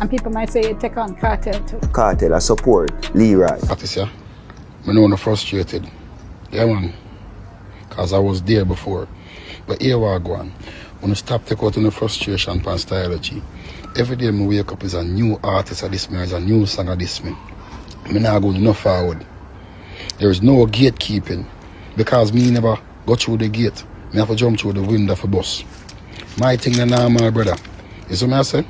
And people might say you take on Kartel too. Kartel, I support Leroy. Artist, yeah. I know I'm frustrated. Yeah, man. Because I was there before. But here we go on. When you stop take out on the frustration from Stylo G. Every day I wake up is a new artist of this me, is a new song of this me. I'm not going enough forward. There is no gatekeeping. Because me never go through the gate. Me have to jump through the window for bus. My thing is normal, brother. You see what I say?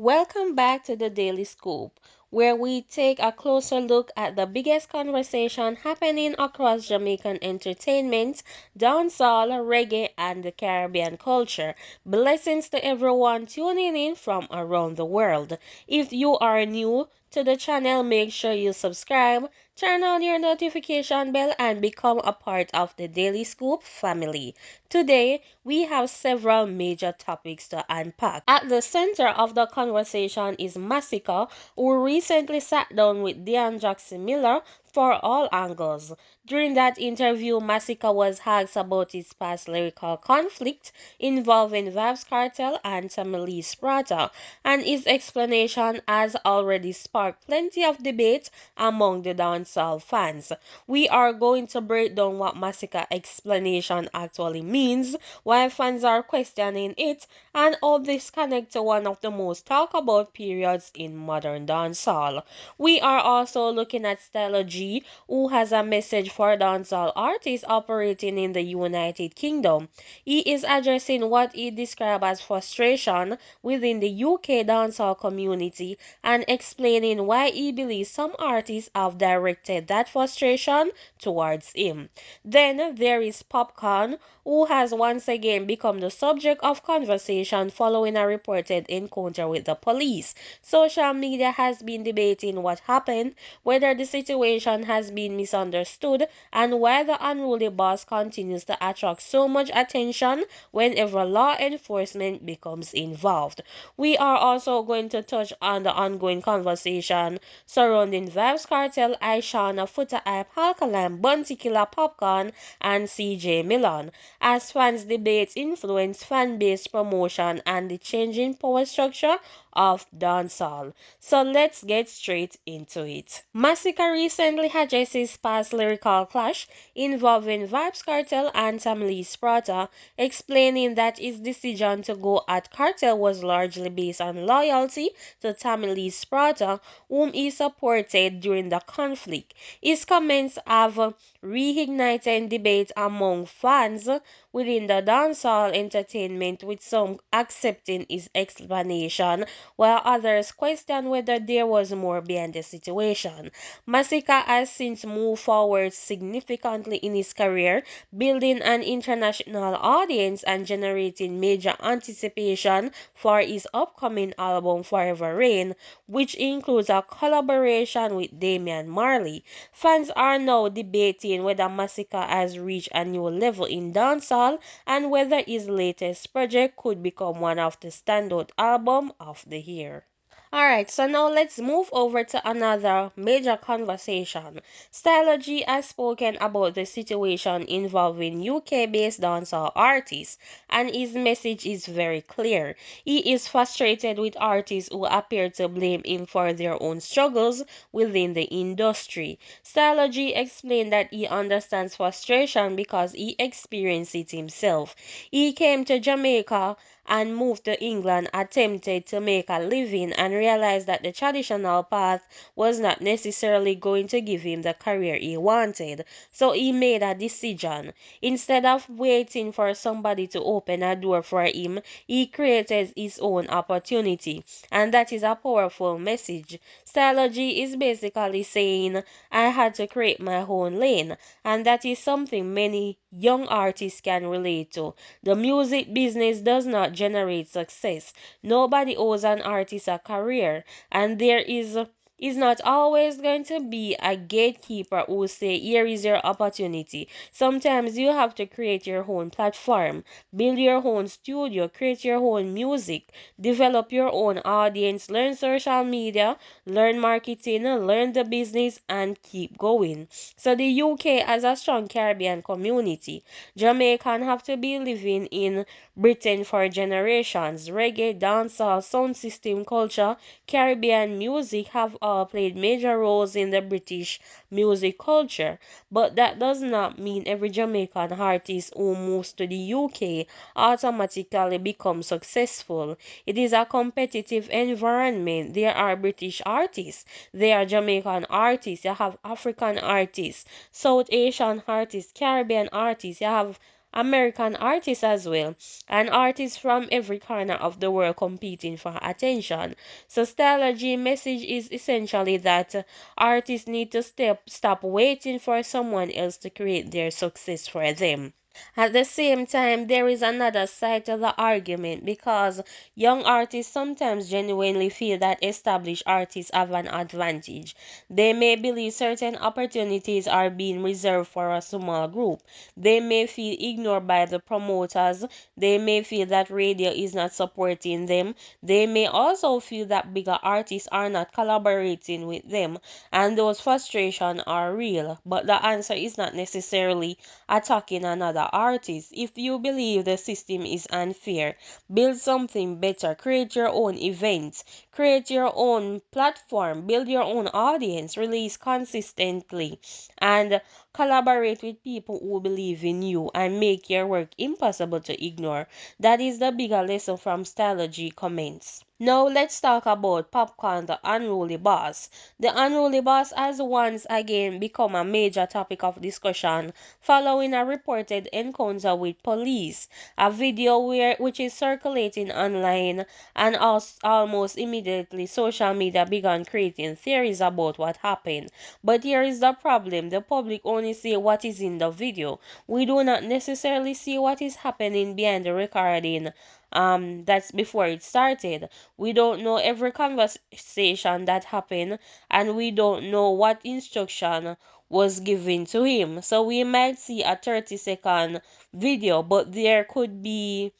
Welcome back to the Daily Scoop, where we take a closer look at the biggest conversation happening across Jamaican entertainment, dancehall, reggae, and the Caribbean culture. Blessings to everyone tuning in from around the world. If you are new to the channel, make sure you subscribe, turn on your notification bell, and become a part of the Daily Scoop family. Today, we have several major topics to unpack. At the center of the conversation is Massacre, who recently sat down with Dion Jackson Miller for all angles. During that interview, Massacre was asked about his past lyrical conflict involving Vybz Kartel and Tamale Sprata, and his explanation has already sparked plenty of debate among the dancehall fans. We are going to break down what Massacre explanation actually means, why fans are questioning it, and how this connects to one of the most talked about periods in modern dancehall. We are also looking at Stylo G, who has a message for dancehall artists operating in the United Kingdom. He is addressing what he described as frustration within the UK dancehall community and explaining why he believes some artists have directed that frustration towards him. Then there is Popcaan, who has once again become the subject of conversation following a reported encounter with the police. Social media has been debating what happened, whether the situation has been misunderstood, and why the unruly boss continues to attract so much attention whenever law enforcement becomes involved. We are also going to touch on the ongoing conversation surrounding Vybz Kartel, Aishana, Foota, Alkaline, Bounty Killer, Popcaan, and CJ Milan, as fans debate influence, fan-based promotion, and the changing power structure of dancehall. So let's get straight into it. Massacre recently addressed his past lyrical clash involving Vybz Kartel and Tamale Sprata, explaining that his decision to go at Kartel was largely based on loyalty to Tamale Sprata, whom he supported during the conflict. His comments have reignited debate among fans within the dancehall entertainment, with some accepting his explanation while others question whether there was more behind the situation. Massacre has since moved forward significantly in his career, building an international audience and generating major anticipation for his upcoming album Forever Rain, which includes a collaboration with Damian Marley. Fans are now debating whether Massacre has reached a new level in dancehall and whether his latest project could become one of the standout albums of the year. Alright, so now let's move over to another major conversation. Stylo G has spoken about the situation involving UK-based dancehall artists, and his message is very clear. He is frustrated with artists who appear to blame him for their own struggles within the industry. Stylo G explained that he understands frustration because he experienced it himself. He came to Jamaica and moved to England, attempted to make a living, and realized that the traditional path was not necessarily going to give him the career he wanted. So he made a decision. Instead of waiting for somebody to open a door for him, he created his own opportunity. And that is a powerful message. Stylo G is basically saying, I had to create my own lane. And that is something many young artists can relate to. The music business does not generate success. Nobody owes an artist a career, and there is is not always going to be a gatekeeper who say, here is your opportunity. Sometimes you have to create your own platform, build your own studio, create your own music, develop your own audience, learn social media, learn marketing, learn the business, and keep going. So the UK has a strong Caribbean community. Jamaican have to be living in Britain for generations. Reggae, dancehall, sound system culture, Caribbean music have all played major roles in the British music culture, but that does not mean every Jamaican artist who moves to the UK automatically becomes successful. It is a competitive environment. There are British artists, there are Jamaican artists, you have African artists, South Asian artists, Caribbean artists, you have American artists as well, and artists from every corner of the world competing for attention. So Stylo G message is essentially that artists need to stop waiting for someone else to create their success for them. At the same time, there is another side to the argument because young artists sometimes genuinely feel that established artists have an advantage. They may believe certain opportunities are being reserved for a small group. They may feel ignored by the promoters. They may feel that radio is not supporting them. They may also feel that bigger artists are not collaborating with them, and those frustrations are real. But the answer is not necessarily attacking another artist. If you believe the system is unfair, build something better, create your own events, create your own platform, build your own audience, release consistently, and collaborate with people who believe in you and make your work impossible to ignore. That is the bigger lesson from Stylo G comments. Now let's talk about Popcaan, the unruly boss. The unruly boss has once again become a major topic of discussion following a reported encounter with police. A video which is circulating online, and almost immediately social media began creating theories about what happened. But here is the problem: the public only see what is in the video. We do not necessarily see what is happening behind the recording. That's before it started. We don't know every conversation that happened, and we don't know what instruction was given to him. So we might see a 30-second video, but there could be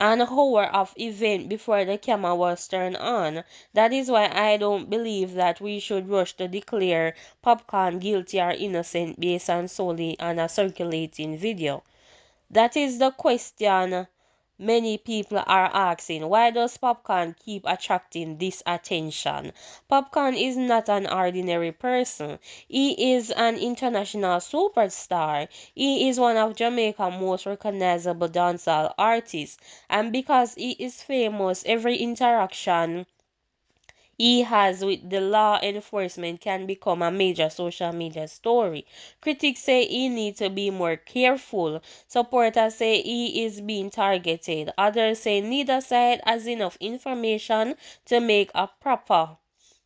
an hour of event before the camera was turned on. That is why I don't believe that we should rush to declare Popcaan guilty or innocent based on solely on a circulating video. That is the question many people are asking. Why does Popcaan keep attracting this attention? Popcaan is not an ordinary person. He is an international superstar. He is one of Jamaica's most recognizable dancehall artists. And because he is famous, every interaction he has with the law enforcement can become a major social media story. Critics say he needs to be more careful. Supporters say he is being targeted. Others say neither side has enough information to make a proper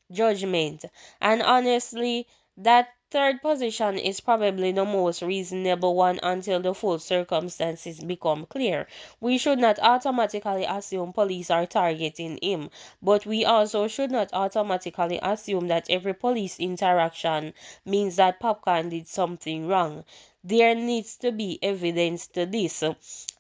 judgment. And honestly, that third position is probably the most reasonable one until the full circumstances become clear. We should not automatically assume police are targeting him, but we also should not automatically assume that every police interaction means that Popcaan did something wrong. There needs to be evidence to this.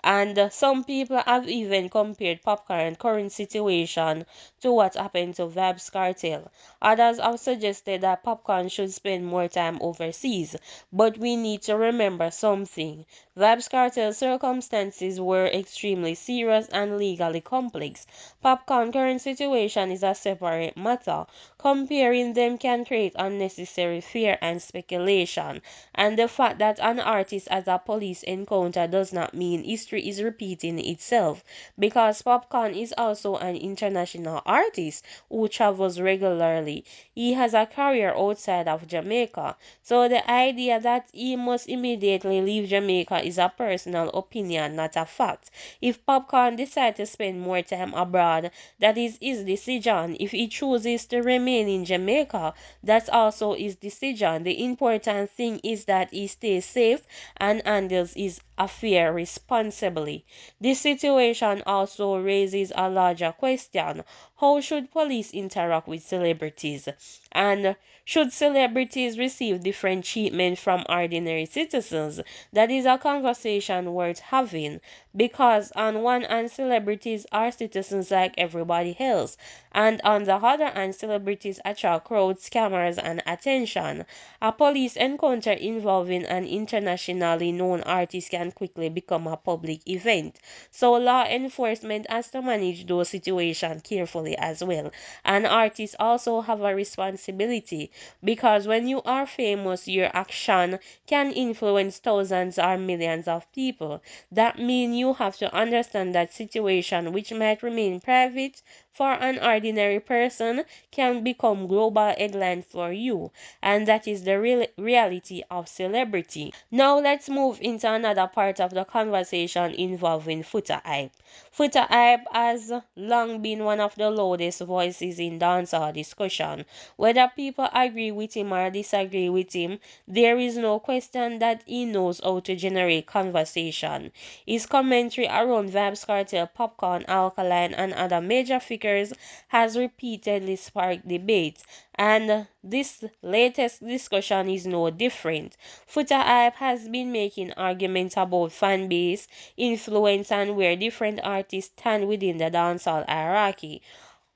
And some people have even compared Popcaan current situation to what happened to Vybz Kartel. Others have suggested that Popcaan should spend more time overseas. But we need to remember something. Vybz Kartel's circumstances were extremely serious and legally complex. Popcaan's current situation is a separate matter. Comparing them can create unnecessary fear and speculation. And the fact that an artist has a police encounter does not mean history is repeating itself, because Popcaan is also an international artist who travels regularly. He has a career outside of Jamaica, so the idea that he must immediately leave Jamaica is a personal opinion, not a fact. If Popcaan decides to spend more time abroad, that is his decision. If he chooses to remain in Jamaica, that's also his decision. The important thing is that he stays safe and handles his affair responsibly. This situation also raises a larger question: how should police interact with celebrities? And should celebrities receive different treatment from ordinary citizens? That is a conversation worth having, because on one hand, celebrities are citizens like everybody else, and on the other hand, celebrities attract crowds, cameras, and attention. A police encounter involving an internationally known artist can quickly become a public event. So law enforcement has to manage those situations carefully as well. And artists also have a responsibility, because when you are famous, your action can influence thousands or millions of people. That means you have to understand that situation which might remain private for an ordinary person can become global headlines for you, and that is the reality of celebrity. Now let's move into another part of the conversation involving Foota hype. Foota hype has long been one of the loudest voices in dancehall discussion. Whether people agree with him or disagree with him, there is no question that he knows how to generate conversation. His commentary around Vybz Kartel, Popcaan, Alkaline, and other major figures has repeatedly sparked debate, and this latest discussion is no different. Foota hype has been making arguments about fan base, influence, and where different artists stand within the dancehall hierarchy.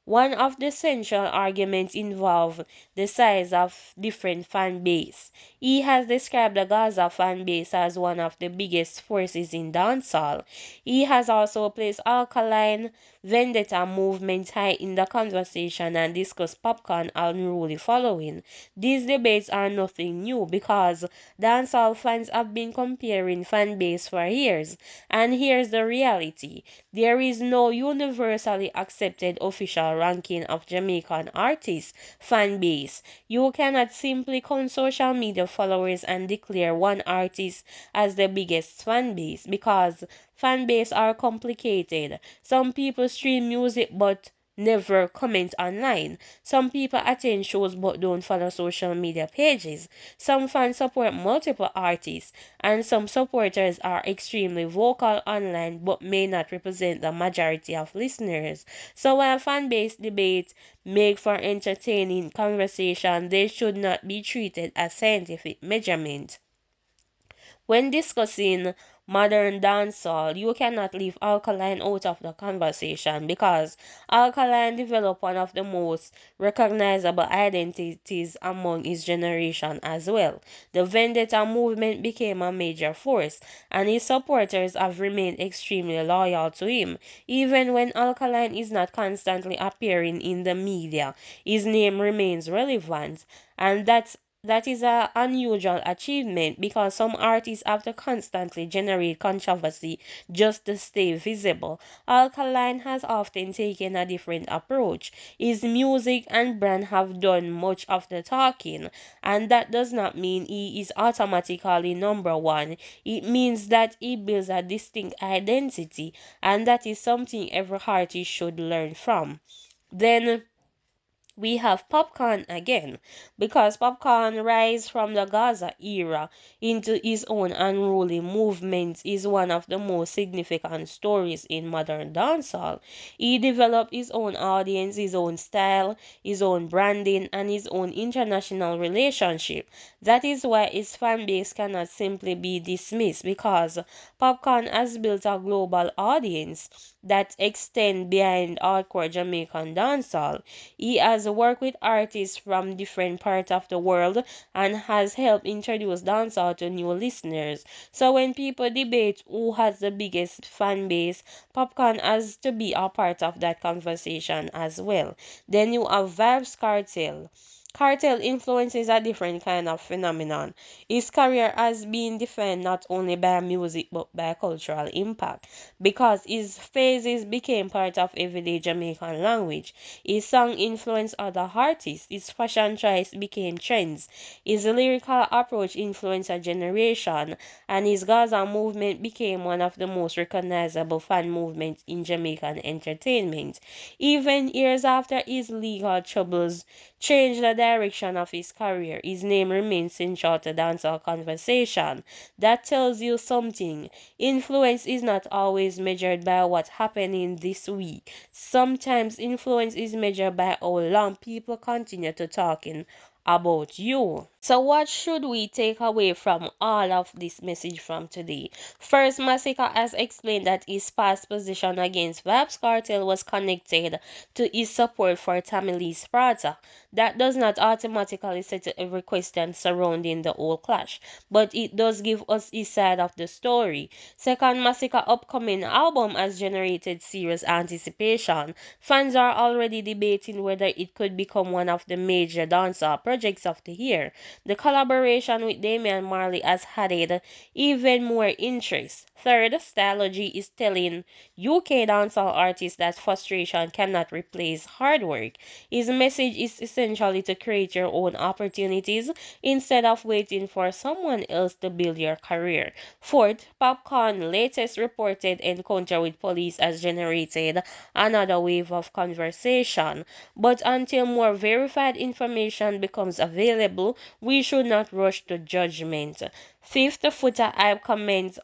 One of the central arguments involves the size of different fan base. He has described the Gaza fan base as one of the biggest forces in dancehall. He has also placed Alkaline Vendetta movement high in the conversation and discussed Popcaan unruly following. These debates are nothing new, because dancehall fans have been comparing fan base for years. And here's the reality: there is no universally accepted official ranking of Jamaican artists' fan base. You cannot simply count social media followers and declare one artist as the biggest fan base, because fan base are complicated. Some people stream music but never comment online. Some people attend shows but don't follow social media pages. Some fans support multiple artists, and some supporters are extremely vocal online but may not represent the majority of listeners. So while fan-based debates make for entertaining conversation, they should not be treated as scientific measurement. When discussing modern dancehall, you cannot leave Alkaline out of the conversation, because Alkaline developed one of the most recognizable identities among his generation as well. The Vendetta movement became a major force, and his supporters have remained extremely loyal to him. Even when Alkaline is not constantly appearing in the media, his name remains relevant, and that is an unusual achievement, because some artists have to constantly generate controversy just to stay visible. Alkaline has often taken a different approach. His music and brand have done much of the talking, and that does not mean he is automatically number one. It means that he builds a distinct identity, and that is something every artist should learn from. Then we have Popcaan again, because Popcaan rise from the Gaza era into his own unruly movement is one of the most significant stories in modern dancehall. He developed his own audience, his own style, his own branding, and his own international relationship. That is why his fan base cannot simply be dismissed, because Popcaan has built a global audience that extend behind hardcore Jamaican dancehall. He has worked with artists from different parts of the world and has helped introduce dancehall to new listeners. So when people debate who has the biggest fan base, Popcaan has to be a part of that conversation as well. Then you have Vybz Kartel. Cartel influence is a different kind of phenomenon. His career has been defined not only by music but by cultural impact, because his phases became part of everyday Jamaican language. His song influenced other artists, his fashion choice became trends, his lyrical approach influenced a generation, and his Gaza movement became one of the most recognizable fan movements in Jamaican entertainment. Even years after his legal troubles changed the direction of his career, his name remains central to dancehall conversation. That tells you something. Influence is not always measured by what's happening this week. Sometimes influence is measured by how long people continue to talking about you. So what should we take away from all of this message from today? First, Massacre has explained that his past position against Vybz Kartel was connected to his support for Tamili's Prata. That does not automatically settle every question surrounding the whole clash, but it does give us his side of the story. Second, Massacre's upcoming album has generated serious anticipation. Fans are already debating whether it could become one of the major dancehall projects of the year. The collaboration with Damian Marley has added even more interest. Third, Stylo G is telling UK dancehall artists that frustration cannot replace hard work. His message is essentially to create your own opportunities instead of waiting for someone else to build your career. Fourth, Popcaan's latest reported encounter with police has generated another wave of conversation. But until more verified information becomes available, we should not rush to judgment. Fifth, Foota hype comments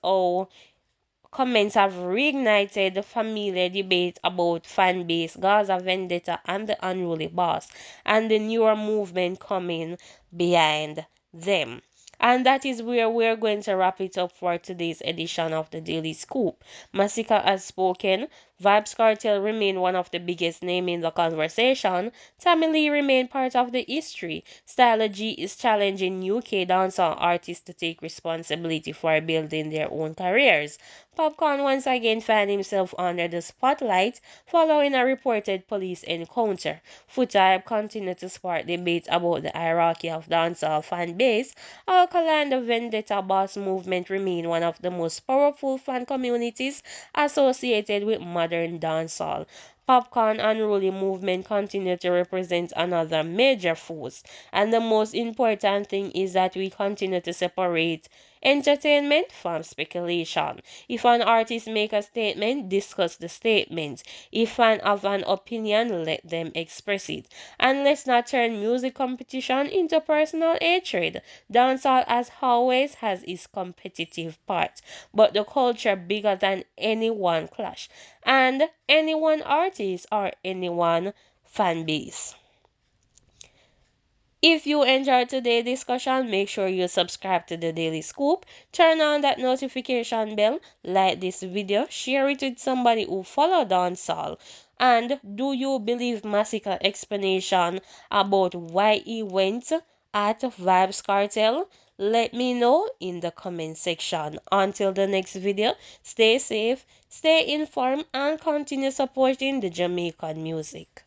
have reignited the familiar debate about fan base, Gaza vendetta, and the unruly boss, and the newer movement coming behind them. And that is where we're going to wrap it up for today's edition of the Daily Scoop. Massacre has spoken. Vybz Kartel remain one of the biggest names in the conversation. Tammy Lee remain part of the history. Stylo G is challenging UK dancehall artists to take responsibility for building their own careers. Popcaan once again found himself under the spotlight following a reported police encounter. Foota continued to spark debate about the hierarchy of dancehall fan base. Alkaline, the Vendetta Boss movement remain one of the most powerful fan communities associated with modern dancehall. Popcaan Unruly movement continue to represent another major force, and the most important thing is that we continue to separate entertainment from speculation. If an artist make a statement, discuss the statement. If fans have an opinion, let them express it. And let's not turn music competition into personal hatred. Dancehall, as always, has its competitive part, but the culture bigger than any one clash and any one artist or any one fan base. If you enjoyed today's discussion, make sure you subscribe to the Daily Scoop, turn on that notification bell, like this video, share it with somebody who follow dancehall. And do you believe Massacre explanation about why he went at Vybz Kartel? Let me know in the comment section. Until the next video, stay safe, stay informed, and continue supporting the Jamaican music.